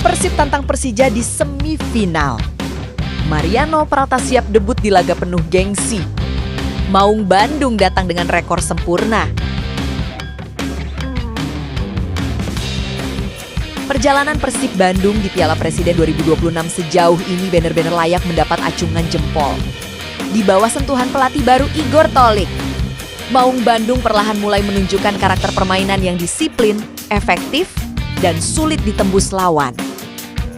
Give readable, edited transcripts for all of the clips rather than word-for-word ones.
Persib tantang Persija di semifinal. Mariano Peralta siap debut di laga penuh gengsi. Maung Bandung datang dengan rekor sempurna. Perjalanan Persib Bandung di Piala Presiden 2026 sejauh ini benar-benar layak mendapat acungan jempol. Di bawah sentuhan pelatih baru Igor Tolik, Maung Bandung perlahan mulai menunjukkan karakter permainan yang disiplin, efektif, dan sulit ditembus lawan.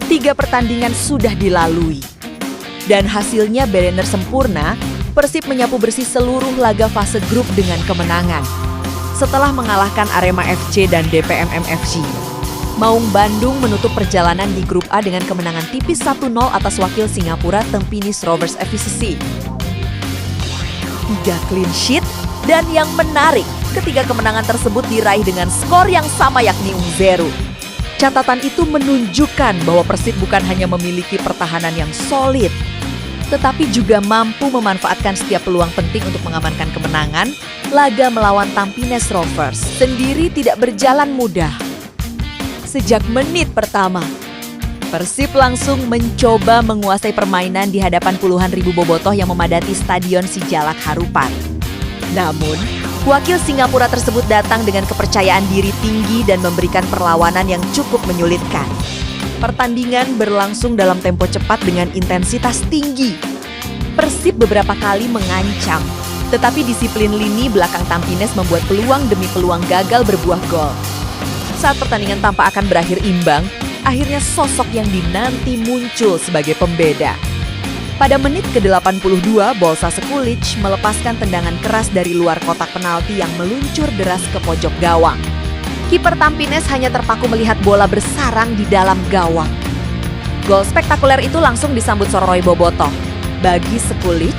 3 pertandingan sudah dilalui. Dan hasilnya benar-benar sempurna, Persib menyapu bersih seluruh laga fase grup dengan kemenangan. Setelah mengalahkan Arema FC dan DPMM FC, Maung Bandung menutup perjalanan di grup A dengan kemenangan tipis 1-0 atas wakil Singapura Tampines Rovers FC. 3 clean sheet, dan yang menarik, ketiga kemenangan tersebut diraih dengan skor yang sama yakni 0. Catatan itu menunjukkan bahwa Persib bukan hanya memiliki pertahanan yang solid, tetapi juga mampu memanfaatkan setiap peluang penting untuk mengamankan kemenangan. Laga melawan Tampines Rovers sendiri tidak berjalan mudah. Sejak menit pertama, Persib langsung mencoba menguasai permainan di hadapan puluhan ribu bobotoh yang memadati Stadion Sijalak Harupat. Namun, wakil Singapura tersebut datang dengan kepercayaan diri tinggi dan memberikan perlawanan yang cukup menyulitkan. Pertandingan berlangsung dalam tempo cepat dengan intensitas tinggi. Persib beberapa kali mengancam, tetapi disiplin lini belakang Tampines membuat peluang demi peluang gagal berbuah gol. Saat pertandingan tampak akan berakhir imbang, akhirnya sosok yang dinanti muncul sebagai pembeda. Pada menit ke-82, Bolsa Sekulic melepaskan tendangan keras dari luar kotak penalti yang meluncur deras ke pojok gawang. Kiper Tampines hanya terpaku melihat bola bersarang di dalam gawang. Gol spektakuler itu langsung disambut Soroi Bobotoh. Bagi Sekulic,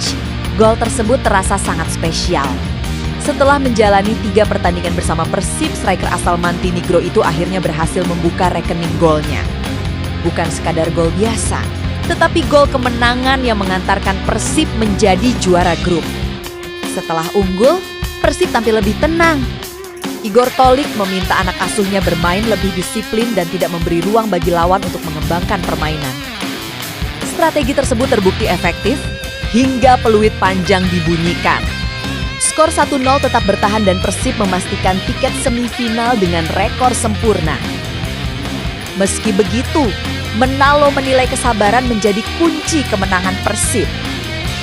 gol tersebut terasa sangat spesial. Setelah menjalani 3 pertandingan bersama Persib, striker asal Montenegro itu akhirnya berhasil membuka rekening golnya. Bukan sekadar gol biasa, tetapi gol kemenangan yang mengantarkan Persib menjadi juara grup. Setelah unggul, Persib tampil lebih tenang. Igor Tolik meminta anak asuhnya bermain lebih disiplin dan tidak memberi ruang bagi lawan untuk mengembangkan permainan. Strategi tersebut terbukti efektif hingga peluit panjang dibunyikan. Skor 1-0 tetap bertahan dan Persib memastikan tiket semifinal dengan rekor sempurna. Meski begitu, Menalo menilai kesabaran menjadi kunci kemenangan Persib.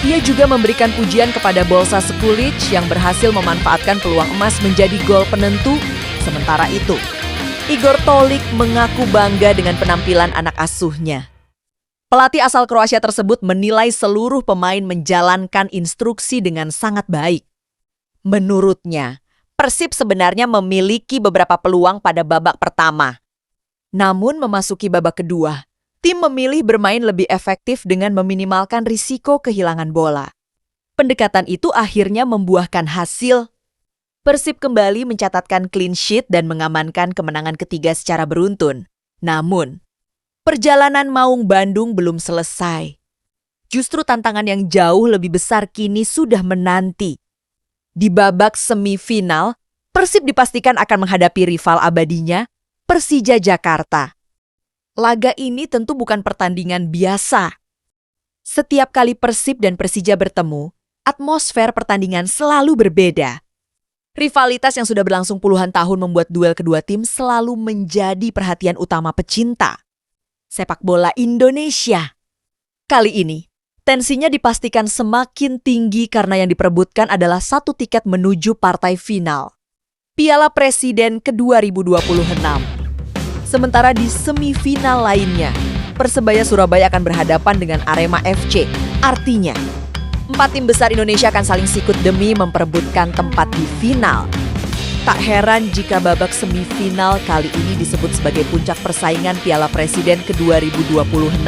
Ia juga memberikan pujian kepada Bolsa Sekulic yang berhasil memanfaatkan peluang emas menjadi gol penentu. Sementara itu, Igor Tolik mengaku bangga dengan penampilan anak asuhnya. Pelatih asal Kroasia tersebut menilai seluruh pemain menjalankan instruksi dengan sangat baik. Menurutnya, Persib sebenarnya memiliki beberapa peluang pada babak pertama. Namun memasuki babak kedua, tim memilih bermain lebih efektif dengan meminimalkan risiko kehilangan bola. Pendekatan itu akhirnya membuahkan hasil. Persib kembali mencatatkan clean sheet dan mengamankan kemenangan ketiga secara beruntun. Namun, perjalanan Maung Bandung belum selesai. Justru tantangan yang jauh lebih besar kini sudah menanti. Di babak semifinal, Persib dipastikan akan menghadapi rival abadinya, Persija Jakarta. Laga ini tentu bukan pertandingan biasa. Setiap kali Persib dan Persija bertemu, atmosfer pertandingan selalu berbeda. Rivalitas yang sudah berlangsung puluhan tahun membuat duel kedua tim selalu menjadi perhatian utama pecinta sepak bola Indonesia. Kali ini, tensinya dipastikan semakin tinggi karena yang diperebutkan adalah 1 tiket menuju partai final Piala Presiden ke-2026. Sementara di semifinal lainnya, Persebaya Surabaya akan berhadapan dengan Arema FC. Artinya, 4 tim besar Indonesia akan saling sikut demi memperebutkan tempat di final. Tak heran jika babak semifinal kali ini disebut sebagai puncak persaingan Piala Presiden ke-2026.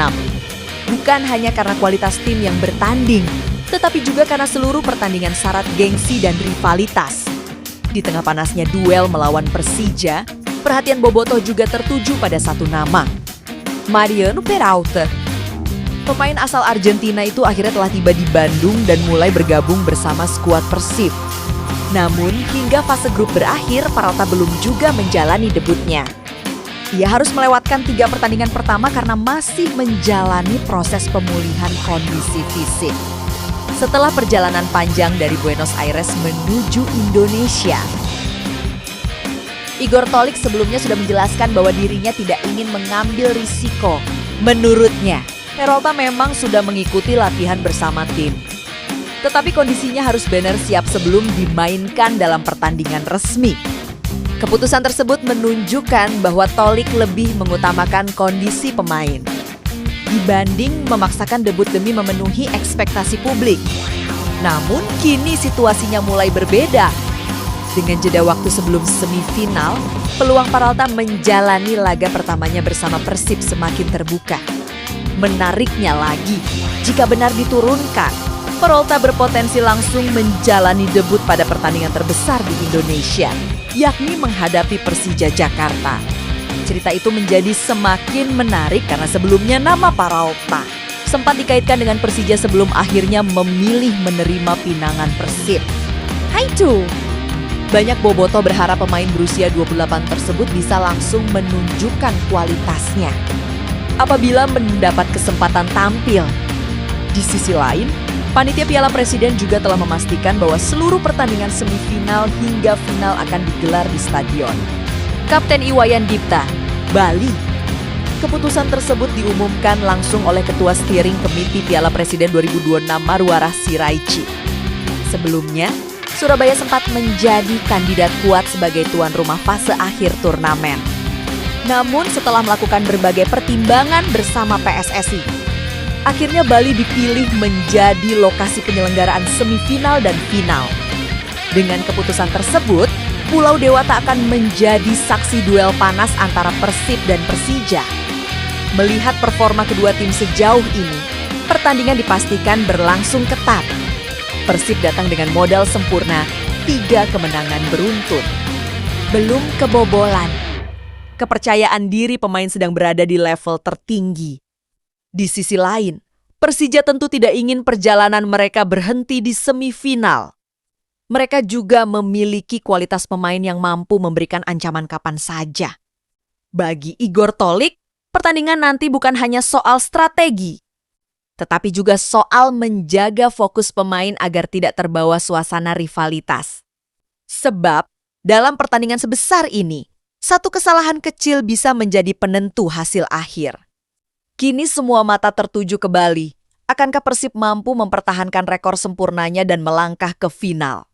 Bukan hanya karena kualitas tim yang bertanding, tetapi juga karena seluruh pertandingan syarat gengsi dan rivalitas. Di tengah panasnya duel melawan Persija, perhatian bobotoh juga tertuju pada satu nama, Mariano Peralta. Pemain asal Argentina itu akhirnya telah tiba di Bandung dan mulai bergabung bersama skuad Persib. Namun, hingga fase grup berakhir, Peralta belum juga menjalani debutnya. Ia harus melewatkan 3 pertandingan pertama karena masih menjalani proses pemulihan kondisi fisik. Setelah perjalanan panjang dari Buenos Aires menuju Indonesia, Igor Tolik sebelumnya sudah menjelaskan bahwa dirinya tidak ingin mengambil risiko. Menurutnya, Peralta memang sudah mengikuti latihan bersama tim. Tetapi kondisinya harus benar siap sebelum dimainkan dalam pertandingan resmi. Keputusan tersebut menunjukkan bahwa Tolik lebih mengutamakan kondisi pemain dibanding memaksakan debut demi memenuhi ekspektasi publik. Namun kini situasinya mulai berbeda. Dengan jeda waktu sebelum semifinal, peluang Peralta menjalani laga pertamanya bersama Persib semakin terbuka. Menariknya lagi, jika benar diturunkan, Peralta berpotensi langsung menjalani debut pada pertandingan terbesar di Indonesia, yakni menghadapi Persija Jakarta. Cerita itu menjadi semakin menarik karena sebelumnya nama Peralta sempat dikaitkan dengan Persija sebelum akhirnya memilih menerima pinangan Persib. Hai tuh! Banyak bobotoh berharap pemain berusia 28 tersebut bisa langsung menunjukkan kualitasnya apabila mendapat kesempatan tampil. Di sisi lain, Panitia Piala Presiden juga telah memastikan bahwa seluruh pertandingan semifinal hingga final akan digelar di stadion Kapten Iwayan Dipta, Bali. Keputusan tersebut diumumkan langsung oleh Ketua Steering Committee Piala Presiden 2026 Marwarah Siraici. Sebelumnya, Surabaya sempat menjadi kandidat kuat sebagai tuan rumah fase akhir turnamen. Namun setelah melakukan berbagai pertimbangan bersama PSSI, akhirnya Bali dipilih menjadi lokasi penyelenggaraan semifinal dan final. Dengan keputusan tersebut, Pulau Dewata akan menjadi saksi duel panas antara Persib dan Persija. Melihat performa kedua tim sejauh ini, pertandingan dipastikan berlangsung ketat. Persib datang dengan modal sempurna, 3 kemenangan beruntun. Belum kebobolan. Kepercayaan diri pemain sedang berada di level tertinggi. Di sisi lain, Persija tentu tidak ingin perjalanan mereka berhenti di semifinal. Mereka juga memiliki kualitas pemain yang mampu memberikan ancaman kapan saja. Bagi Igor Tolik, pertandingan nanti bukan hanya soal strategi, tetapi juga soal menjaga fokus pemain agar tidak terbawa suasana rivalitas. Sebab, dalam pertandingan sebesar ini, satu kesalahan kecil bisa menjadi penentu hasil akhir. Kini semua mata tertuju ke Bali. Akankah Persib mampu mempertahankan rekor sempurnanya dan melangkah ke final?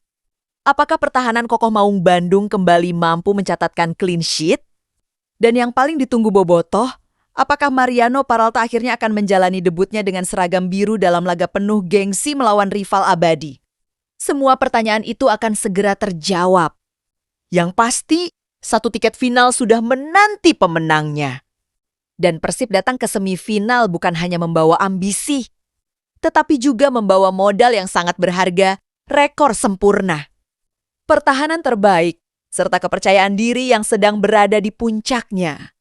Apakah pertahanan kokoh Maung Bandung kembali mampu mencatatkan clean sheet? Dan yang paling ditunggu bobotoh, apakah Mariano Peralta akhirnya akan menjalani debutnya dengan seragam biru dalam laga penuh gengsi melawan rival abadi? Semua pertanyaan itu akan segera terjawab. Yang pasti, satu tiket final sudah menanti pemenangnya. Dan Persib datang ke semifinal bukan hanya membawa ambisi, tetapi juga membawa modal yang sangat berharga, rekor sempurna, pertahanan terbaik, serta kepercayaan diri yang sedang berada di puncaknya.